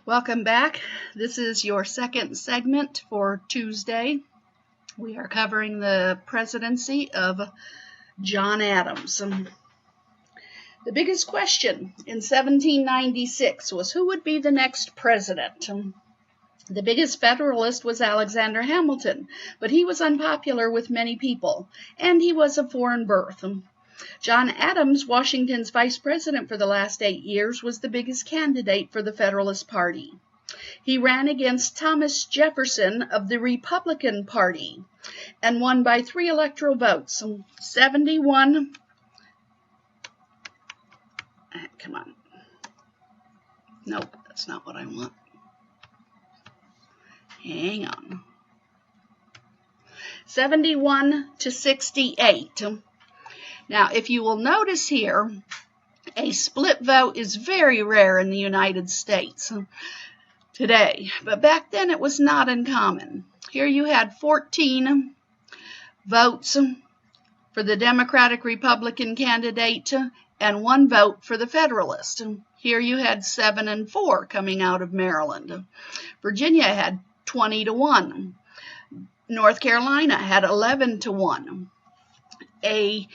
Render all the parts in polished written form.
Welcome back. This is your second segment for Tuesday. We are covering the presidency of John Adams. The biggest question in 1796 was who would be the next president. The biggest Federalist was Alexander Hamilton, but he was unpopular with many people, and he was of foreign birth. John Adams, Washington's vice president for the last 8 years, was the biggest candidate for the Federalist Party. He ran against Thomas Jefferson of the Republican Party and won by 3 electoral votes. 71. Come on. Nope, that's not what I want. Hang on. 71 to 68. Now, if you will notice here, a split vote is very rare in the United States today, but back then it was not uncommon. Here you had 14 votes for the Democratic-Republican candidate and 1 vote for the Federalist. Here you had 7 and 4 coming out of Maryland. Virginia had 20 to 1. North Carolina had 11 to 1. A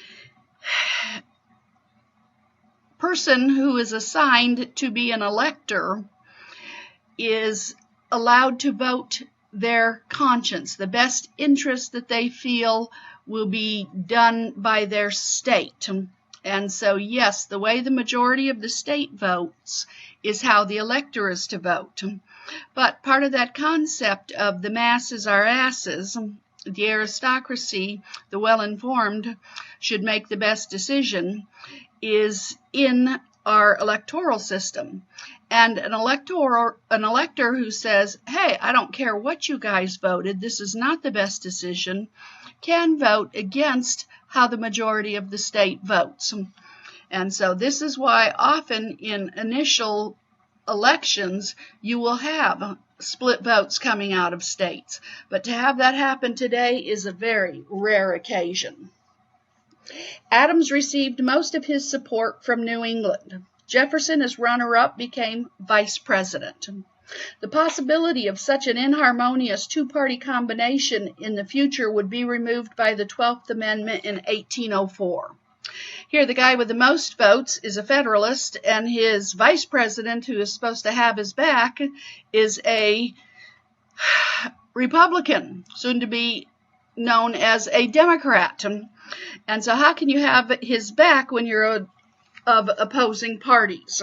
person who is assigned to be an elector is allowed to vote their conscience, the best interest that they feel will be done by their state. And so, yes, the way the majority of the state votes is how the elector is to vote. But part of that concept of the masses are asses, the aristocracy, the well-informed, should make the best decision, is in our electoral system. And an elector who says, hey, I don't care what you guys voted, this is not the best decision, can vote against how the majority of the state votes. And so this is why often in initial elections you will have split votes coming out of states. But to have that happen today is a very rare occasion. Adams received most of his support from New England. Jefferson, as runner-up, became vice president. The possibility of such an inharmonious two-party combination in the future would be removed by the 12th Amendment in 1804. Here, the guy with the most votes is a Federalist, and his vice president, who is supposed to have his back, is a Republican, soon to be known as a Democrat. And so how can you have his back when you're of opposing parties?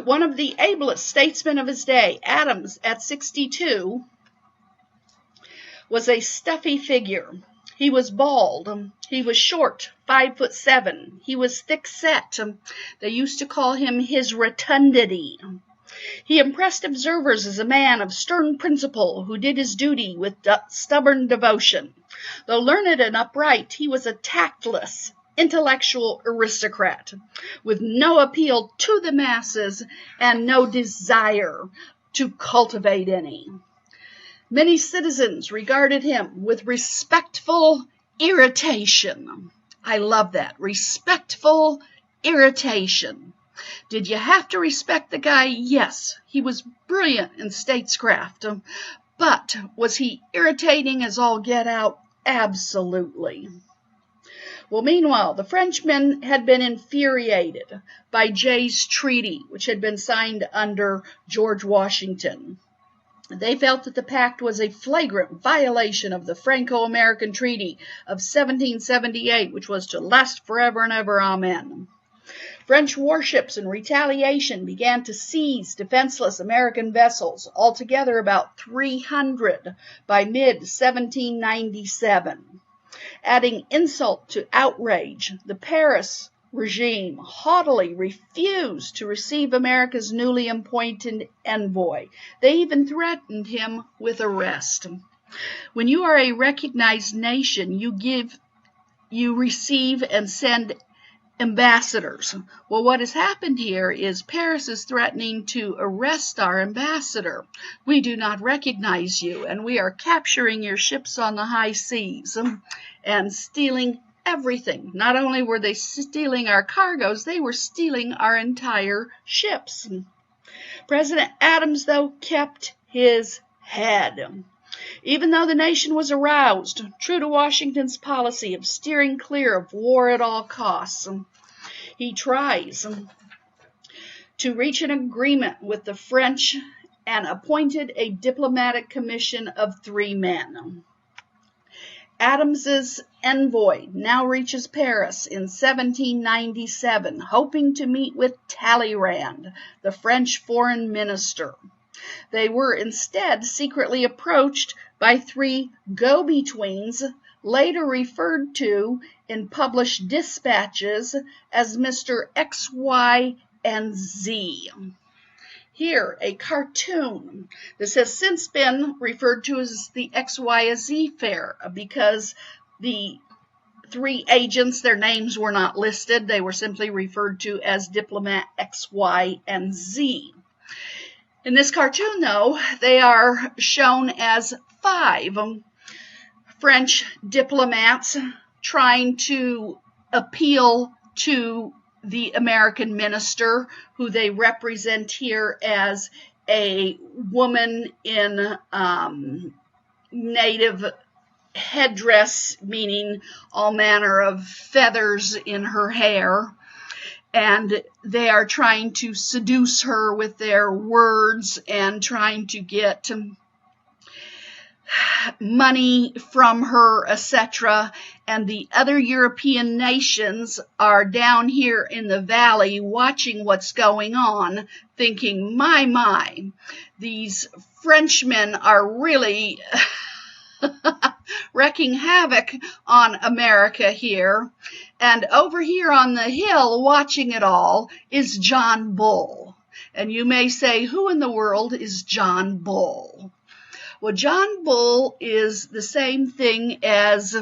One of the ablest statesmen of his day, Adams, at 62, was a stuffy figure. He was bald. He was short, 5'7". He was thick-set. They used to call him his rotundity. He impressed observers as a man of stern principle who did his duty with stubborn devotion. Though learned and upright, he was a tactless, intellectual aristocrat with no appeal to the masses and no desire to cultivate any. Many citizens regarded him with respectful irritation. I love that, respectful irritation. Did you have to respect the guy? Yes, he was brilliant in statescraft. But was he irritating as all get out? Absolutely. Well, meanwhile, the Frenchmen had been infuriated by Jay's Treaty, which had been signed under George Washington. They felt that the pact was a flagrant violation of the Franco-American Treaty of 1778, which was to last forever and ever, amen. French warships in retaliation began to seize defenseless American vessels, altogether about 300 by mid-1797. Adding insult to outrage, the Paris regime haughtily refused to receive America's newly appointed envoy. They even threatened him with arrest. When you are a recognized nation, you receive and send ambassadors. Well, what has happened here is Paris is threatening to arrest our ambassador. We do not recognize you, and we are capturing your ships on the high seas and stealing everything. Not only were they stealing our cargoes, they were stealing our entire ships. President Adams, though, kept his head. Even though the nation was aroused, true to Washington's policy of steering clear of war at all costs, he tries to reach an agreement with the French and appointed a diplomatic commission of 3 men. Adams's envoy now reaches Paris in 1797, hoping to meet with Talleyrand, the French foreign minister. They were instead secretly approached by 3 go-betweens, later referred to in published dispatches as Mr. X, Y, and Z. Here, a cartoon. This has since been referred to as the XYZ Fair because the 3 agents, their names were not listed. They were simply referred to as Diplomat X, Y, and Z. In this cartoon, though, they are shown as 5 French diplomats trying to appeal to the American minister, who they represent here as a woman in native headdress, meaning all manner of feathers in her hair. And they are trying to seduce her with their words and trying to get money from her, etc. And the other European nations are down here in the valley watching what's going on, thinking, my, these Frenchmen are really wreaking havoc on America here. And over here on the hill watching it all is John Bull. And you may say, who in the world is John Bull? Well, John Bull is the same thing as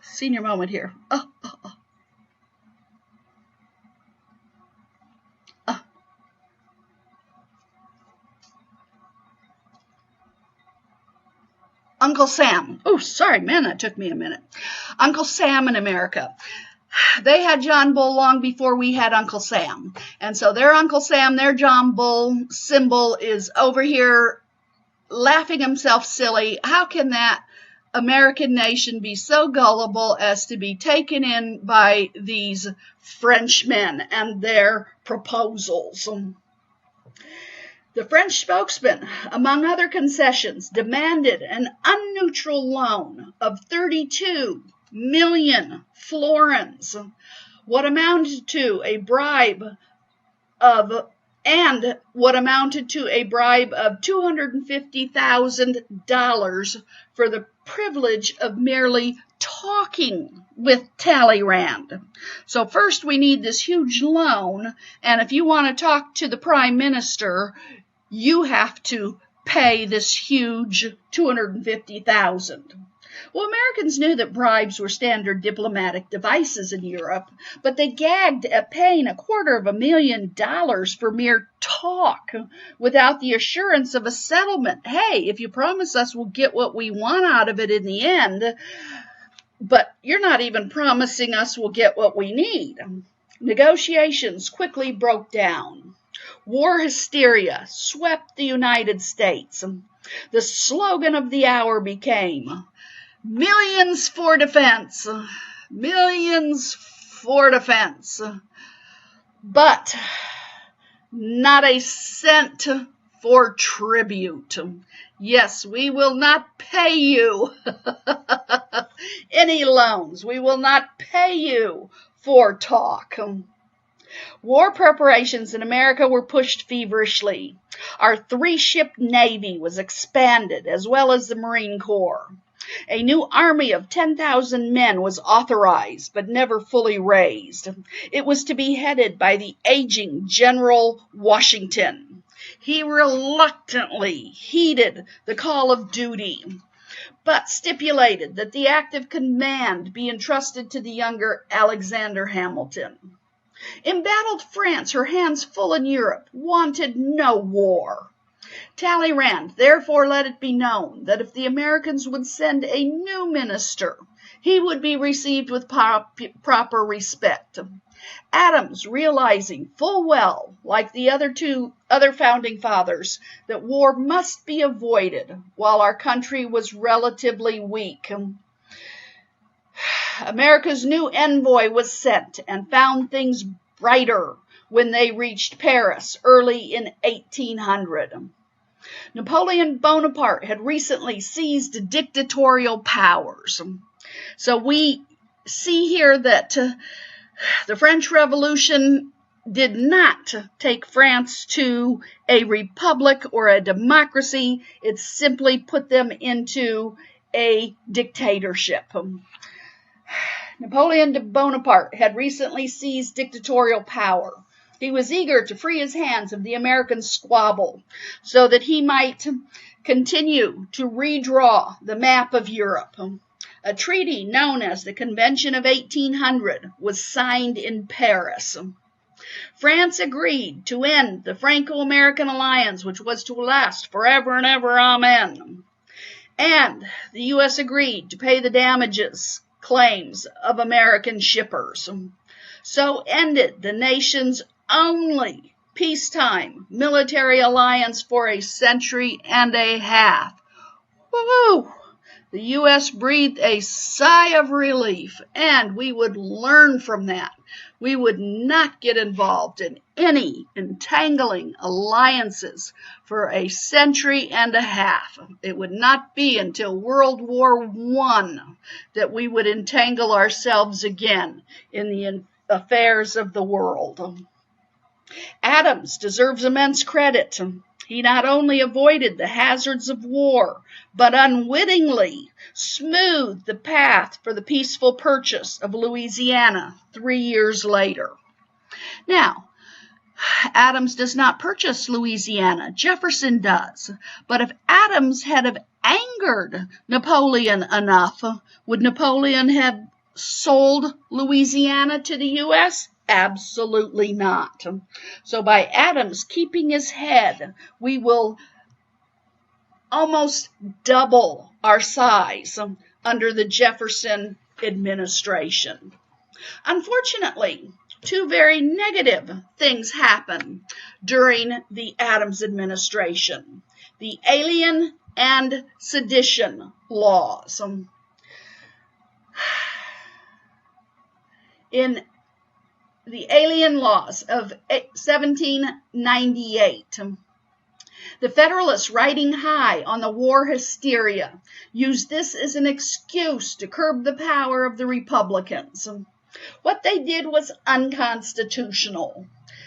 senior moment here. Uncle Sam. Oh, sorry, man, that took me a minute. Uncle Sam in America. They had John Bull long before we had Uncle Sam. And so their Uncle Sam, their John Bull symbol is over here laughing himself silly. How can that American nation be so gullible as to be taken in by these Frenchmen and their proposals? The French spokesman, among other concessions, demanded an unneutral loan of 32 million florins, what amounted to a bribe of $250,000 for the privilege of merely talking with Talleyrand. So first we need this huge loan, and if you want to talk to the Prime Minister, you have to pay this huge $250,000. Well, Americans knew that bribes were standard diplomatic devices in Europe, but they gagged at paying $250,000 for mere talk without the assurance of a settlement. Hey, if you promise us we'll get what we want out of it in the end, but you're not even promising us we'll get what we need. Negotiations quickly broke down. War hysteria swept the United States. The slogan of the hour became, "Millions for defense, millions for defense," but not a cent for tribute. Yes, we will not pay you any loans. We will not pay you for talk. War preparations in America were pushed feverishly. Our 3-ship Navy was expanded, as well as the Marine Corps. A new army of 10,000 men was authorized, but never fully raised. It was to be headed by the aging General Washington. He reluctantly heeded the call of duty, but stipulated that the active command be entrusted to the younger Alexander Hamilton. Embattled France, her hands full in Europe, wanted no war. Talleyrand therefore let it be known that if the Americans would send a new minister, he would be received with proper respect. Adams, realizing full well, like the other founding fathers, that war must be avoided while our country was relatively weak. America's new envoy was sent and found things brighter when they reached Paris early in 1800. Napoleon Bonaparte had recently seized dictatorial powers. So we see here that the French Revolution did not take France to a republic or a democracy. It simply put them into a dictatorship. Napoleon Bonaparte had recently seized dictatorial power. He was eager to free his hands of the American squabble so that he might continue to redraw the map of Europe. A treaty known as the Convention of 1800 was signed in Paris. France agreed to end the Franco-American alliance, which was to last forever and ever, amen. And the U.S. agreed to pay the damages claims of American shippers. So ended the nation's only peacetime military alliance for a century and a half. Woo! The U.S. breathed a sigh of relief, and we would learn from that. We would not get involved in any entangling alliances for a century and a half. It would not be until World War I that we would entangle ourselves again in the affairs of the world. Adams deserves immense credit. He not only avoided the hazards of war, but unwittingly smoothed the path for the peaceful purchase of Louisiana 3 years later. Now, Adams does not purchase Louisiana. Jefferson does. But if Adams had have angered Napoleon enough, would Napoleon have sold Louisiana to the U.S.? Absolutely not. So by Adams keeping his head, we will almost double our size under the Jefferson administration. Unfortunately, two very negative things happened during the Adams administration: the Alien and Sedition laws. In the Alien Laws of 1798, the Federalists, riding high on the war hysteria, used this as an excuse to curb the power of the Republicans. What they did was unconstitutional.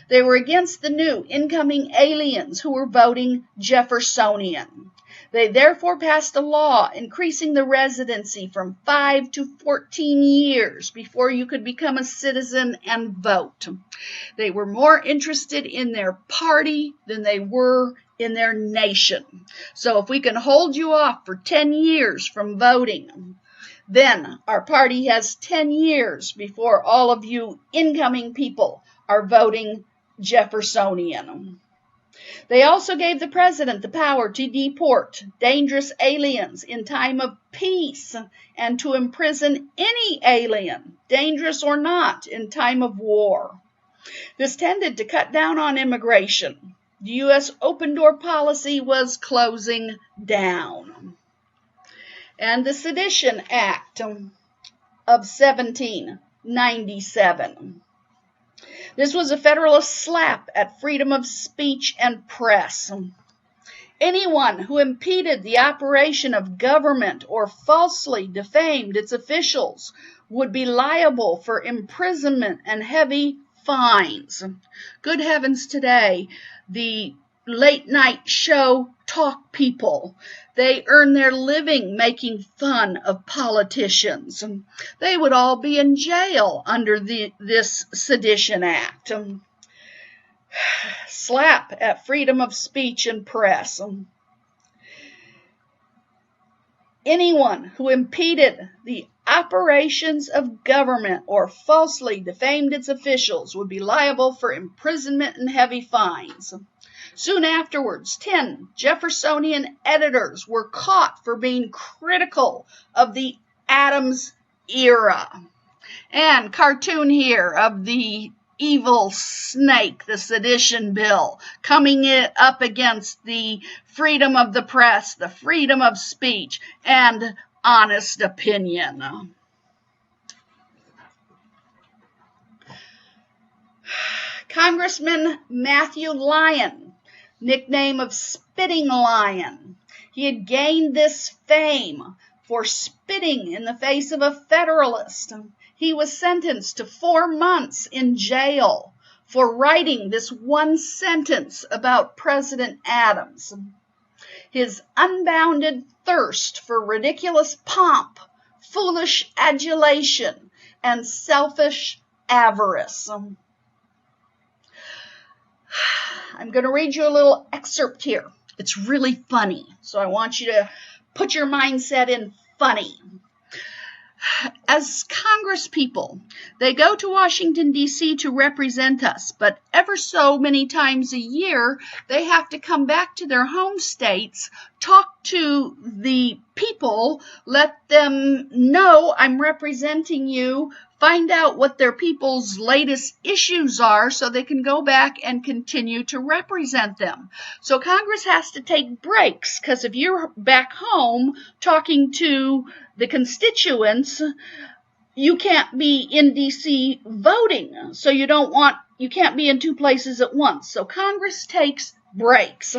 They were against the new incoming aliens who were voting Jeffersonian. They therefore passed a law increasing the residency from 5 to 14 years before you could become a citizen and vote. They were more interested in their party than they were in their nation. So if we can hold you off for 10 years from voting, then our party has 10 years before all of you incoming people are voting Jeffersonian. They also gave the president the power to deport dangerous aliens in time of peace and to imprison any alien, dangerous or not, in time of war. This tended to cut down on immigration. The U.S. open-door policy was closing down. And the Sedition Act of 1797. This was a Federalist slap at freedom of speech and press. Anyone who impeded the operation of government or falsely defamed its officials would be liable for imprisonment and heavy fines. Good heavens, today, the late night show talk people, they earn their living making fun of politicians. They would all be in jail under this Sedition Act. Slap at freedom of speech and press. Anyone who impeded the operations of government or falsely defamed its officials would be liable for imprisonment and heavy fines. Soon afterwards, 10 Jeffersonian editors were caught for being critical of the Adams era. And cartoon here of the evil snake, the sedition bill, coming up against the freedom of the press, the freedom of speech, and honest opinion. Congressman Matthew Lyon, nickname of Spitting Lion. He had gained this fame for spitting in the face of a Federalist. He was sentenced to 4 months in jail for writing this one sentence about President Adams. His unbounded thirst for ridiculous pomp, foolish adulation, and selfish avarice. I'm going to read you a little excerpt here. It's really funny, so I want you to put your mindset in funny. As Congress people, they go to Washington, D.C. to represent us, but ever so many times a year, they have to come back to their home states, talk to the people, let them know I'm representing you, find out what their people's latest issues are so they can go back and continue to represent them. So Congress has to take breaks, because if you're back home talking to the constituents, you can't be in D.C. voting, so you can't be in 2 places at once. So Congress takes breaks.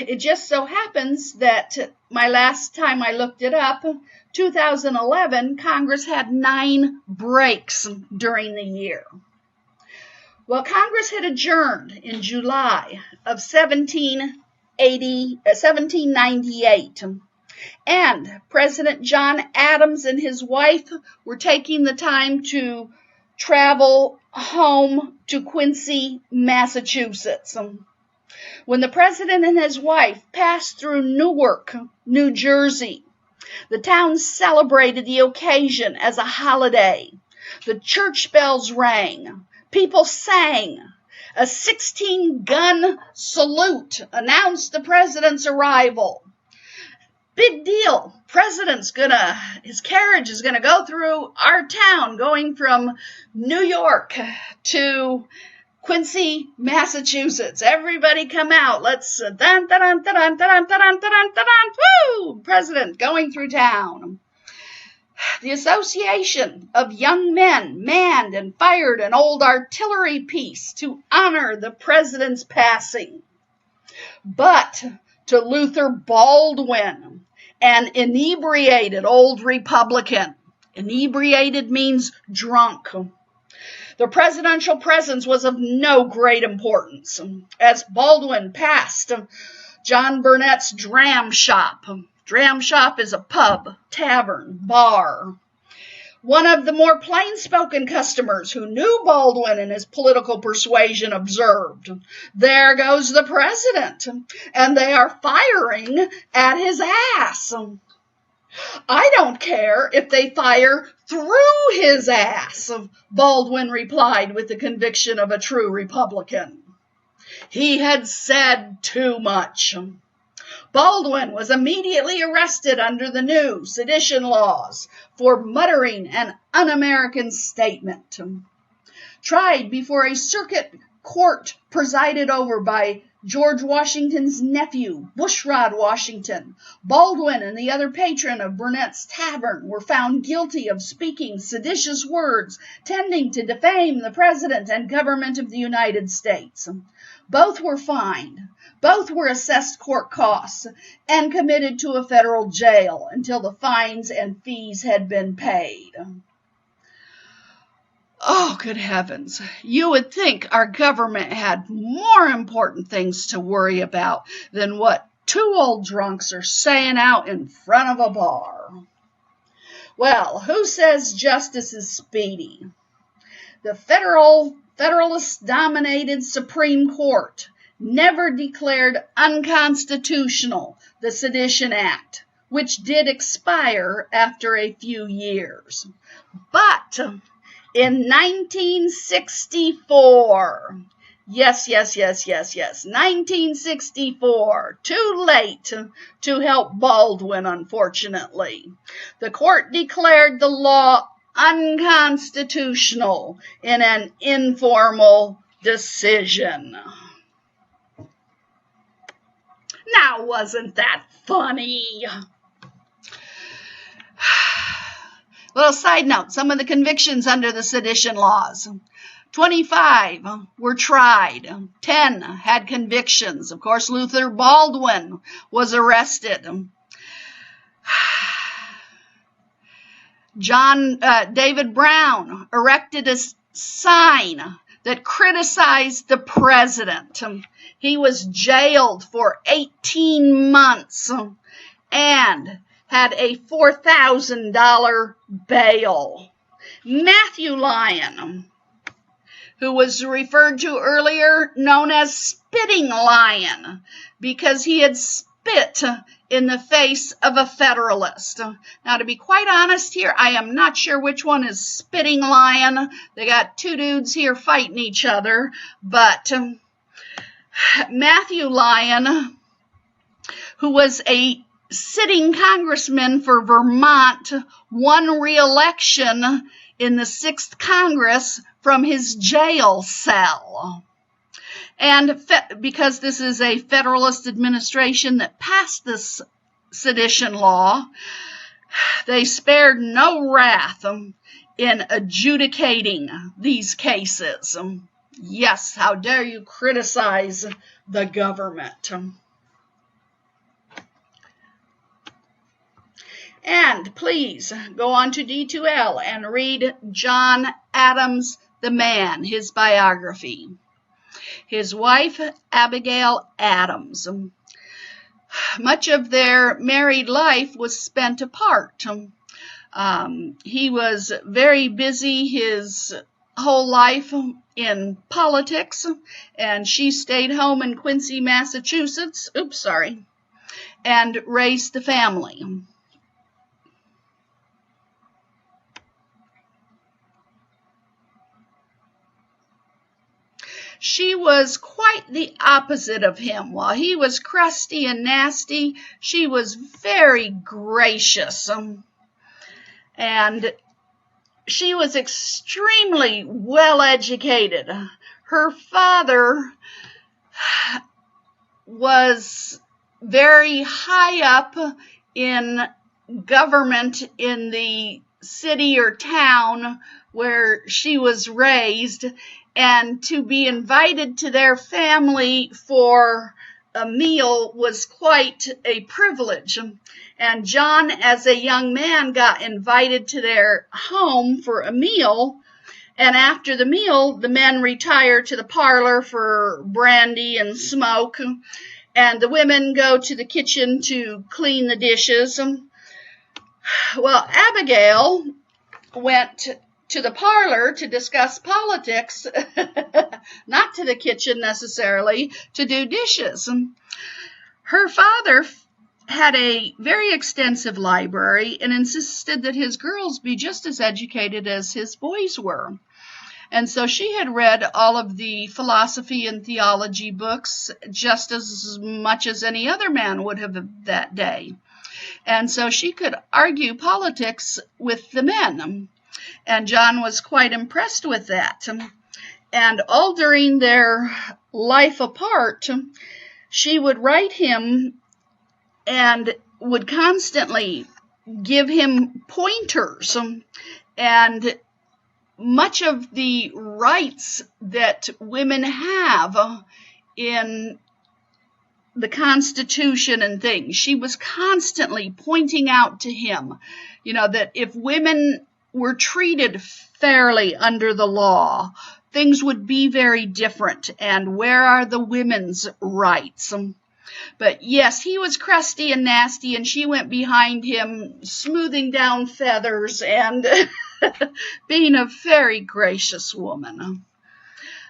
It just so happens that my last time I looked it up, 2011, Congress had 9 breaks during the year. Well, Congress had adjourned in July of 1798. And President John Adams and his wife were taking the time to travel home to Quincy, Massachusetts. When the president and his wife passed through Newark, New Jersey, the town celebrated the occasion as a holiday. The church bells rang. People sang. A 16-gun salute announced the president's arrival. Big deal. His carriage is gonna go through our town, going from New York to Quincy, Massachusetts. Everybody come out. Let's woo! President going through town. The Association of Young Men manned and fired an old artillery piece to honor the president's passing. But to Luther Baldwin, an inebriated old Republican. Inebriated means drunk. The presidential presence was of no great importance. As Baldwin passed John Burnett's Dram Shop. Dram Shop is a pub, tavern, bar. One of the more plain-spoken customers who knew Baldwin and his political persuasion observed, "There goes the president, and they are firing at his ass." "I don't care if they fire through his ass," Baldwin replied with the conviction of a true Republican. He had said too much. Baldwin was immediately arrested under the new sedition laws for muttering an un-American statement. Tried before a circuit court presided over by George Washington's nephew, Bushrod Washington, Baldwin and the other patron of Burnett's Tavern were found guilty of speaking seditious words tending to defame the President and government of the United States. Both were fined. Both were assessed court costs and committed to a federal jail until the fines and fees had been paid. Oh, good heavens. You would think our government had more important things to worry about than what 2 old drunks are saying out in front of a bar. Well, who says justice is speedy? The Federalist-dominated Supreme Court never declared unconstitutional the Sedition Act, which did expire after a few years. But in 1964, Yes, yes, yes, yes, yes. 1964. Too late to help Baldwin, unfortunately. The court declared the law unconstitutional in an informal decision. Now, wasn't that funny? Little side note, some of the convictions under the sedition laws. 25 were tried. 10 had convictions. Of course, Luther Baldwin was arrested. David Brown erected a sign that criticized the president. He was jailed for 18 months and had a $4,000 bail. Matthew Lyon, who was referred to earlier, known as Spitting Lion, because he had spit in the face of a Federalist. Now, to be quite honest here, I am not sure which one is Spitting Lion. They got two dudes here fighting each other, but Matthew Lyon, who was a sitting congressman for Vermont, won re-election in the 6th Congress from his jail cell. And because this is a Federalist administration that passed this sedition law, they spared no wrath in adjudicating these cases. Yes, how dare you criticize the government? And please go on to D2L and read John Adams, the man, his biography. His wife, Abigail Adams. Much of their married life was spent apart. He was very busy his whole life in politics, and she stayed home in Quincy, Massachusetts, and raised the family. She was quite the opposite of him. While he was crusty and nasty, she was very gracious. And she was extremely well educated. Her father was very high up in government in the city or town where she was raised, and to be invited to their family for a meal was quite a privilege. And John, as a young man, got invited to their home for a meal, and after the meal, the men retired to the parlor for brandy and smoke, and the women go to the kitchen to clean the dishes. Well, Abigail went to the parlor to discuss politics, not to the kitchen necessarily, to do dishes. Her father had a very extensive library and insisted that his girls be just as educated as his boys were. And so she had read all of the philosophy and theology books just as much as any other man would have that day. And so she could argue politics with the men. And John was quite impressed with that. And all during their life apart, she would write him and would constantly give him pointers. And much of the rights that women have in the Constitution and things, she was constantly pointing out to him, that if women were treated fairly under the law, things would be very different. And where are the women's rights? But yes, he was crusty and nasty, and she went behind him, smoothing down feathers and being a very gracious woman.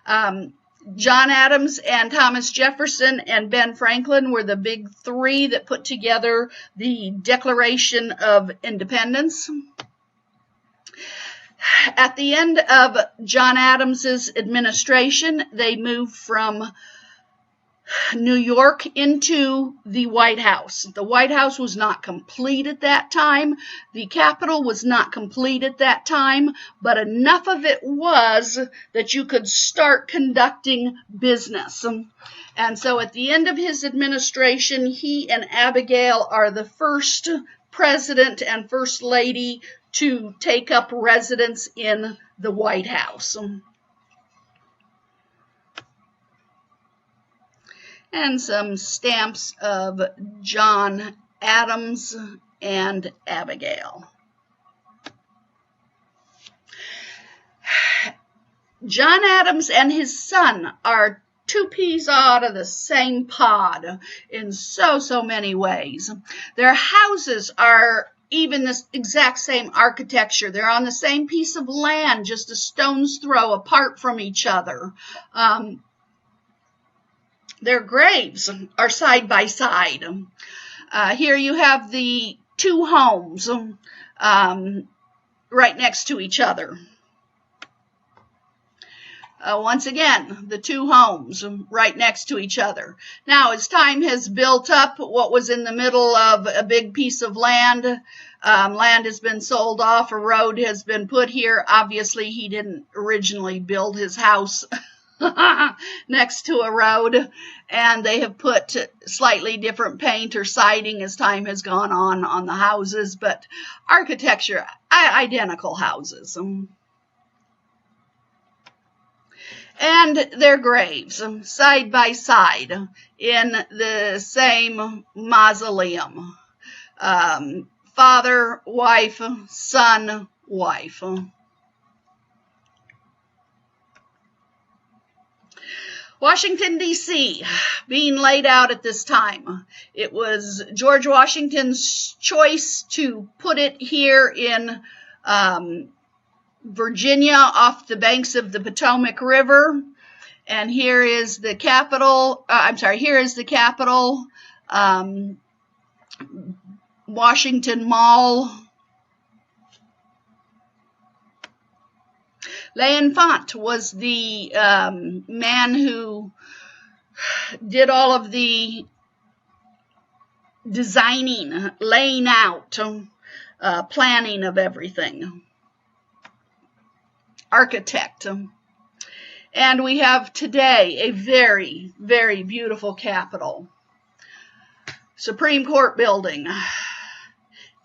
John Adams and Thomas Jefferson and Ben Franklin were the big three that put together the Declaration of Independence. At the end of John Adams's administration, they moved from New York into the White House. The White House was not complete at that time. The Capitol was not complete at that time, but enough of it was that you could start conducting business. And so at the end of his administration, he and Abigail are the first president and first lady to take up residence in the White House. And some stamps of John Adams and Abigail. John Adams and his son are two peas out of the same pod in so many ways. Their houses are even the exact same architecture. They're on the same piece of land, just a stone's throw apart from each other. Their graves are side by side. Here you have the two homes right next to each other. Once again, the two homes right next to each other. Now, as time has built up, what was in the middle of a big piece of land, land has been sold off, a road has been put here. Obviously, he didn't originally build his house next to a road, and they have put slightly different paint or siding as time has gone on the houses, but architecture, identical houses. And their graves side by side in the same mausoleum. Father, wife, son, wife. Washington, D.C., being laid out at this time. It was George Washington's choice to put it here in Virginia off the banks of the Potomac River. And here is the Capitol, here is the Capitol, Washington Mall. L'Enfant was the man who did all of the designing, laying out, planning of everything. Architect. And we have today a very, very beautiful Capitol. Supreme Court building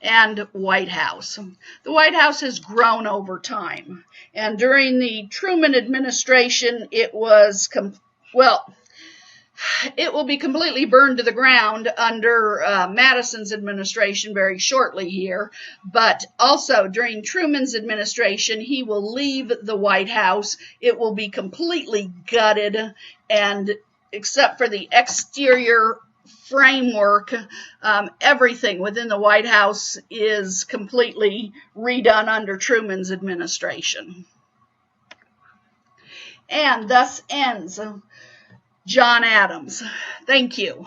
and White House. The White House has grown over time. And during the Truman administration, it was, it will be completely burned to the ground under Madison's administration very shortly here. But also during Truman's administration, he will leave the White House. It will be completely gutted, and except for the exterior framework, everything within the White House is completely redone under Truman's administration. And thus ends John Adams. Thank you.